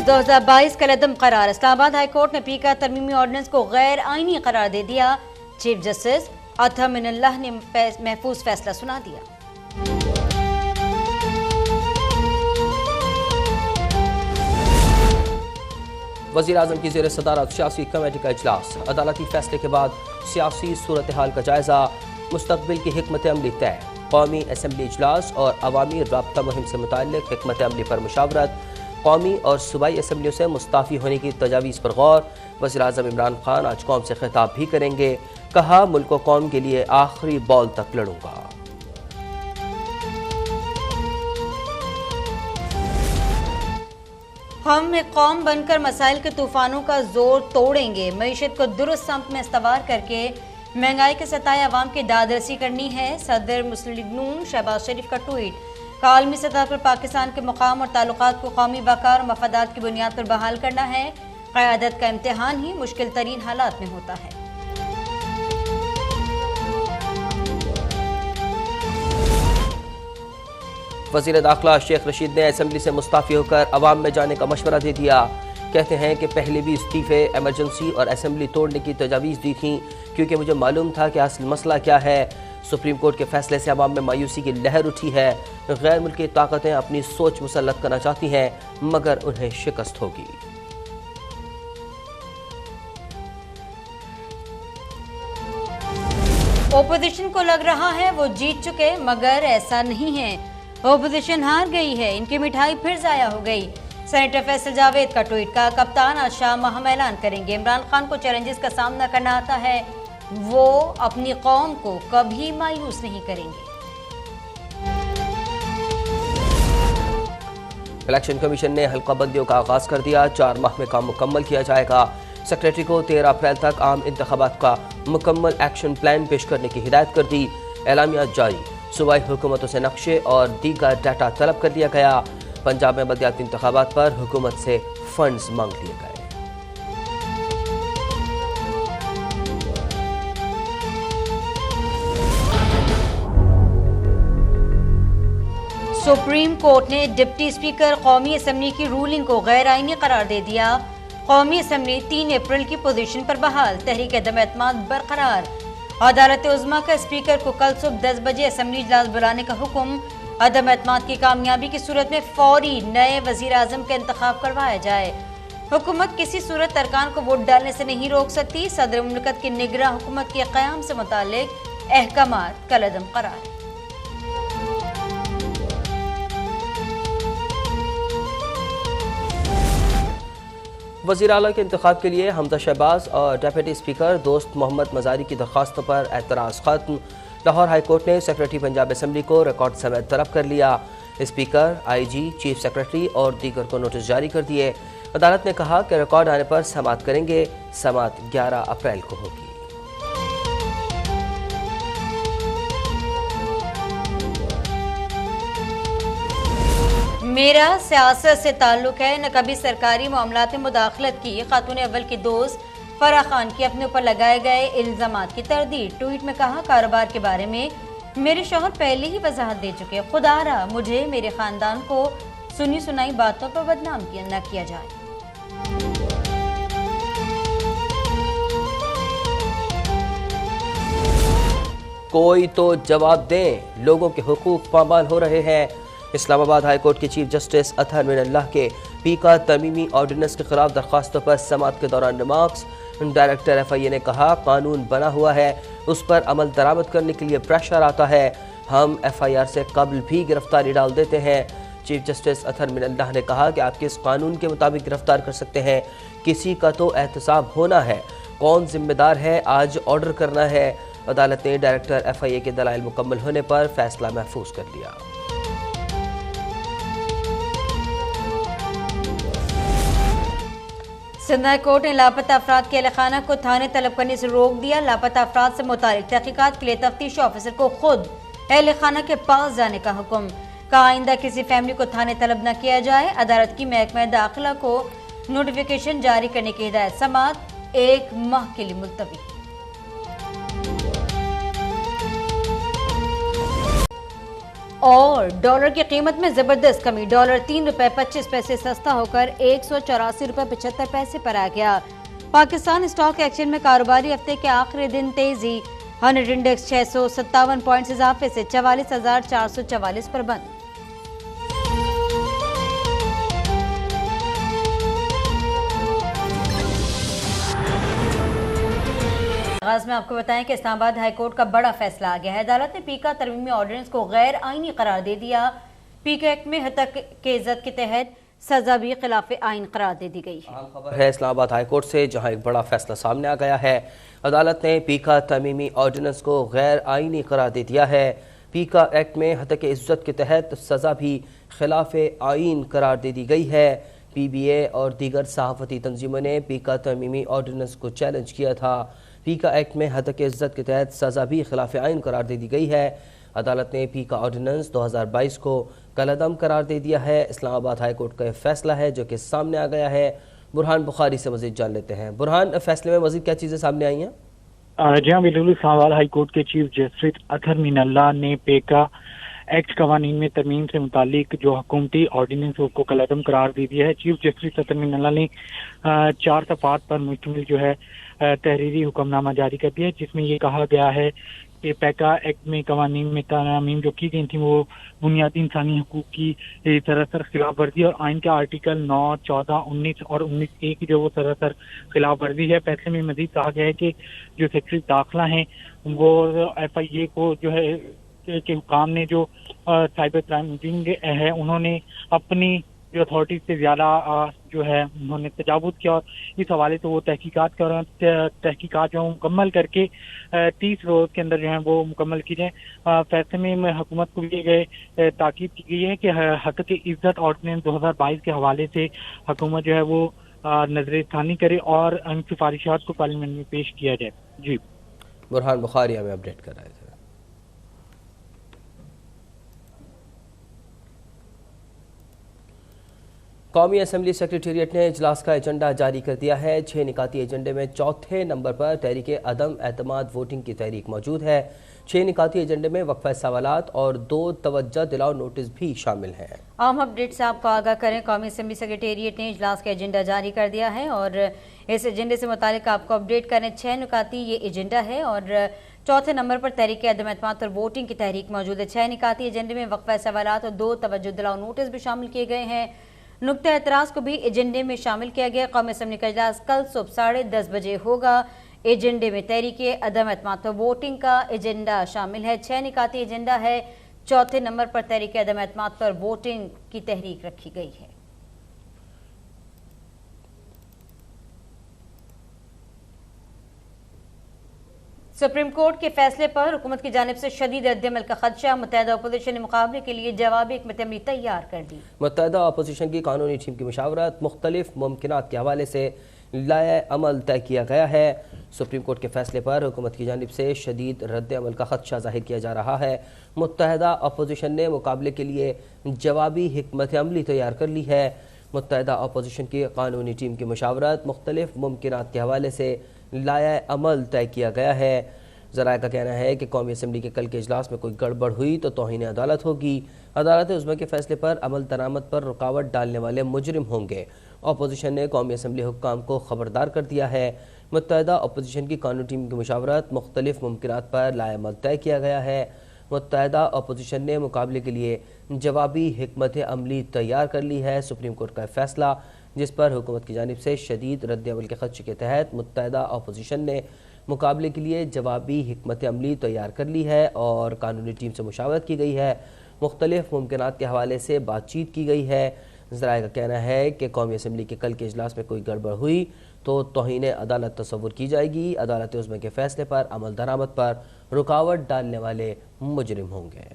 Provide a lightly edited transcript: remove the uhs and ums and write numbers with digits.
2022 कलअदम करार। Islamabad high court ने पीका तरमीमी ऑर्डिनेंस को गैर आईनी करार दे दिया। चीफ जस्टिस अतहर मिनल्लाह ने महफूज फैसला सुना दिया। वज़ीर आज़म की ज़ेर सदारत सियासी कमेटी का इजलास। अदालती फैसले के बाद सियासी सूरत हाल का जायजा, मुस्तकबिल की हिकमत अमली तय। कौमी असम्बली इजलास और अवामी राब्ता मुहिम से मुताल्लिक़ हिकमत अमली पर मुशावरत। कौमी और सूबाई असम्बलियों से मुस्ताफ़ी होने की तजावीज़ पर गौर। वज़ीर आज़म इमरान खान आज कौम से खिताब भी करेंगे। कहा, मुल्क व कौम के लिए आखिरी बॉल तक लड़ूंगा। हम एक कौम बनकर मसाइल के तूफानों का जोर तोड़ेंगे। मईशत को दुरुस्त सम्त में इस्तवार करके महंगाई के सताए अवाम की दादरसी करनी है। सदर मुस्लिम लीग नून शहबाज शरीफ का ट्वीट। आलमी सतह पर पाकिस्तान के मुकाम और ताल्लुकात को कौमी वक़ार और मफादात की बुनियाद पर बहाल करना है। क़यादत का इम्तिहान ही मुश्किल तरीन हालात में होता है। वज़ीर दाखिला शेख रशीद ने असम्बली से मुस्ताफ़ी होकर अवाम में जाने का मशवरा दे दिया। कहते हैं कि पहले भी इस्तीफ़े एमरजेंसी और असम्बली तोड़ने की तजावीज़ दी थी, क्योंकि मुझे मालूम था कि असल मसला क्या है। सुप्रीम कोर्ट के फैसले से अवाम में मायूसी की लहर उठी है। गैर मुल्की ताकतें अपनी सोच मुसल्लत करना चाहती हैं, मगर उन्हें शिकस्त होगी। ओपोजिशन को लग रहा है वो जीत चुके, मगर ऐसा नहीं है। ओपोजिशन हार गई है, इनकी मिठाई फिर जाया हो गई। सेनेटर फैसल जावेद का ट्वीट। का कप्तान आज शाम हम ऐलान करेंगे। इमरान खान को चैलेंजेस का सामना करना आता है, वो अपनी कौम को कभी मायूस नहीं करेंगे। इलेक्शन कमीशन ने हल्का बंदियों का आगाज कर दिया। 4 माह में काम मुकम्मल किया जाएगा। सेक्रेटरी को 13 अप्रैल तक आम इंतखाबात का मुकम्मल एक्शन प्लान पेश करने की हिदायत कर दी। एलामिया जारी। सूबाई हुकूमतों से नक्शे और दीगर डाटा तलब कर लिया गया। पंजाब में बलदियाती इंतखाबात पर हुकूमत से फंड्स मांग लिए गए। सुप्रीम कोर्ट ने डिप्टी स्पीकर कौमी असम्बली की रूलिंग को गैर आईनी करार दे दिया। कौमी असम्बली 3 अप्रैल की पोजीशन पर बहाल। तहरीक अदम एतमाद बरकरार। अदालत उज़्मा का स्पीकर को कल सुबह 10 बजे असम्बली इजलास बुलाने का हुक्म। अदम एतमाद की कामयाबी की सूरत में फौरी नए वजीर आजम का इंतखाब करवाया जाए। हुकूमत किसी सूरत अरकान को वोट डालने से नहीं रोक सकती। सदर मुमलिकत की निगरां हुकूमत के क़याम से मुताल्लिक अहकामात कलअदम करार। वज़ीर आला के इंतखाब के लिए हमजा शहबाज और डेप्यूटी स्पीकर दोस्त मोहम्मद मजारी की दरख्वास्तों पर एतराज़ खत्म। लाहौर हाई कोर्ट ने सेक्रेटरी पंजाब असम्बली को रिकॉर्ड समेत तलब कर लिया। स्पीकर, IG, चीफ सेक्रेटरी और दीगर को नोटिस जारी कर दिए। अदालत ने कहा कि रिकॉर्ड आने पर समाअत करेंगे। समाअत 11 अप्रैल को होगी। मेरा सियासत से ताल्लुक है, न कभी सरकारी मामलात में मुदाखलत की। खातून अव्वल की दोस्त फराह खान की अपने ऊपर लगाए गए इल्जामात की तरदीद। ट्वीट में कहा, कारोबार के बारे में मेरे शौहर पहले ही वजाहत दे चुके। खुदारा मुझे मेरे खानदान को सुनी सुनाई बातों पर बदनाम न किया जाए। कोई तो जवाब दें, लोगों के हुकूक पामाल हो रहे हैं। इस्लामाबाद हाई कोर्ट के चीफ जस्टिस अतहर मिनल्लाह के पीका तरमीमी ऑर्डिनेंस के खिलाफ दरख्वास्तों पर समाअत के दौरान रिमार्क्स। डायरेक्टर FIA ने कहा, कानून बना हुआ है, उस पर अमल दरामद करने के लिए प्रेशर आता है। हम FIR से कबल भी गिरफ्तारी डाल देते हैं। चीफ जस्टिस अतहर मिनल्लाह ने कहा कि आप किस कानून के मुताबिक गिरफ्तार कर सकते हैं? किसी का तो एहतसाब होना है। कौन जिम्मेदार है? आज ऑर्डर करना है। अदालत ने डायरेक्टर FIA के दलाइल मुकम्मल होने पर फैसला महफूज कर लिया। सिंध हाई कोर्ट ने लापता अफराद के अहलखाना को थाने तलब करने से रोक दिया। लापता अफराद से मुतालिक तहकीकात के लिए तफ्तीश ऑफिसर को खुद अहलखाना के पास जाने का हुक्म। कहा, आइंदा किसी फैमिली को थाने तलब न किया जाए। अदालत की महकमा दाखिला को नोटिफिकेशन जारी करने की हिदायत। समाअत 1 माह के लिए मुलतवी। और डॉलर की कीमत में जबरदस्त कमी। डॉलर 3 रुपए 25 पैसे सस्ता होकर 184 रुपए 75 पैसे पर आ गया। पाकिस्तान स्टॉक एक्सचेंज में कारोबारी हफ्ते के आखिरी दिन तेजी। 100 इंडेक्स 657 पॉइंट्स इजाफे से 44,444 पर बंद। आगाज में आपको बताएं कि इस्लामाबाद हाईकोर्ट का बड़ा फैसला आ गया है। अदालत ने पीका तरमीमी ऑर्डिनेंस को गैर आईनी करार दे दिया। पीका एक्ट में हतक के इज्जत के तहत सजा भी खिलाफ आइन करार दे दी गई है। खबर है इस्लामाबाद हाईकोर्ट से, जहां एक बड़ा फैसला सामने आ गया है। अदालत ने पीका तरमीमी ऑर्डिनेंस को गैर आईनी करार दे दिया है। पीका एक्ट में हतक इज्जत के तहत सजा भी खिलाफ आइन करार दे दी गई है। PBA और दीगर सहाफती तंजीमों ने पीका तरमीमी ऑर्डिनेंस को चैलेंज किया था। पीका एक्ट में हतक इज्जत के तहत सजा भी खिलाफ आइन करार दे दी गई है। अदालत ने पीका ऑर्डिनेंस 2022 को कलअदम करार दे दिया है। इस्लामाबाद हाईकोर्ट का यह फैसला है जो कि सामने आ गया है। बुरहान बुखारी से मजीद जान लेते हैं। बुरहान, फैसले में मजीद क्या चीज़ें सामने आई हैं? जी हाँ, बिल्कुल। इस्लामाबाद हाईकोर्ट के चीफ जस्टिस अतहर मीनल्लाह ने पेका एक्ट कवानीन में तरमीम से मुतालिक जो हुकूमती ऑर्डिनेंस उसको कलअदम करार दे दिया है। चीफ जस्टिस अतहर मीनल्लाह ने 4 सफ़ात पर मुश्तमिल जो है तहरीरी हुक्मनामा जारी कर दिया है, जिसमें ये कहा गया है कि पेका एक्ट में कवानीन में तरमीम जो की गई थी वो बुनियादी इंसानी हकूक की सरासर खिलाफ वर्जी और आइन के आर्टिकल 9, 14, 19 और 19A की जो वो सरासर खिलाफ वर्जी है। फैसले में मजीद कहा गया है कि जो सेक्रेटरी दाखिला हैं वो FIA को जो है के हुकाम ने जो साइबर क्राइम विंग है उन्होंने अपनी जो अथॉरिटी से ज़्यादा जो है उन्होंने तजावुज़ किया और इस हवाले से वो तहकीकात कर रहे हैं। तहकीकात जो मुकम्मल करके 30 रोज़ के अंदर जो है वो मुकम्मल की जाए। फैसले में हुकूमत को दिए गए ताकीद की गई है कि हक़ की इज़्ज़त ऑर्डिनेंस 2022 के हवाले से हुकूमत जो है वो नज़र-ए-ख़ानी करे और उन सिफारिशात को पार्लियामेंट में पेश किया जाए। जी, बुरहान बुखारी हमें अपडेट कर रहे थे। कौमी असम्बली सेक्रेटेरिएट ने इजलास का एजेंडा जारी कर दिया है। 6 निकाती एजेंडे में चौथे नंबर पर तहरीक अदम एतमाद वोटिंग की तहरीक मौजूद है। 6 निकाती एजेंडे में वक्फा सवालात और 2 तवज्जो दिलाओ नोटिस भी शामिल हैं। आम अपडेट से आपको आगाह करें, कौमी असम्बली सेक्रेटेरिएट ने इजलास का एजेंडा जारी कर दिया है और इस एजेंडे से मुतालिक आपको अपडेट करें। 6 निकाती ये एजेंडा है और चौथे नंबर पर तहरीक अदम एतमाद पर वोटिंग की तहरीक मौजूद है। 6 निकाती एजेंडे में वक्फा सवालात और 2 तवज्जो दिलाओ नोटिस भी शामिल किए गए हैं। नुक्ता एतराज़ को भी एजेंडे में शामिल किया गया। कौमी असम्बली का इजलास कल सुबह 10:30 बजे होगा। एजेंडे में तहरीक अदम एतमाद पर वोटिंग का एजेंडा शामिल है। 6 निकाती एजेंडा है। चौथे नंबर पर तहरीक अदम एतमाद पर वोटिंग की तहरीक रखी गई है। सुप्रीम कोर्ट के फैसले पर हुकूमत की जानिब से शदीद रद्द-ए-अमल का खदशा। मुत्तहिदा अपोजिशन ने मुकाबले के लिए जवाबी हिकमत-ए-अमली तैयार कर दी। मुत्तहिदा अपोजिशन की कानूनी टीम की मुशावरत मुख्तलिफ मुमकिनात के हवाले से लाए अमल तय किया गया है। सुप्रीम कोर्ट के फैसले पर हुकूमत की जानिब से शदीद रद्द-ए-अमल का खदशा जाहिर किया जा रहा है। मुत्तहिदा अपोजिशन ने मुकाबले के लिए जवाबी हिकमत-ए-अमली तैयार कर ली है। मुत्तहिदा अपोजिशन की कानूनी टीम की मुशावरत मुख्तलिफ मुमकिनात के हवाले से लाया अमल तय किया गया है। ज़राए का कहना है कि कौमी असम्बली के कल के इजलास में कोई गड़बड़ हुई तो तौहीन अदालत होगी। अदालत उज़्मा के फैसले पर अमल दरामद पर रुकावट डालने वाले मुजरिम होंगे। अपोजिशन ने कौमी असम्बली हुक्काम को खबरदार कर दिया है। मुत्तहिदा अपोजिशन की कानूनी टीम की मुशावरत मुख्तलिफ मुमकिनात पर लाया अमल तय किया गया है। मुत्तहिदा अपोजिशन ने मुकाबले के लिए जवाबी हिकमत-ए-अमली तैयार कर ली है। सुप्रीम कोर्ट का फैसला जिस पर हुकूमत की जानिब से शदीद रद्द-ए-अमल के खदशे के तहत मुत्तहिदा अपोजिशन ने मुकाबले के लिए जवाबी हिकमत-ए-अमली तैयार कर ली है और कानूनी टीम से मुशावरत की गई है। मुख्तलिफ मुमकिनात के हवाले से बातचीत की गई है। ज़राए का कहना है कि कौमी असम्बली के कल के इजलास में कोई गड़बड़ हुई तो तौहीन अदालत तस्वुर की जाएगी। अदालत उज़्मा के फैसले पर अमल दरामद पर रुकावट डालने वाले मुजरिम होंगे।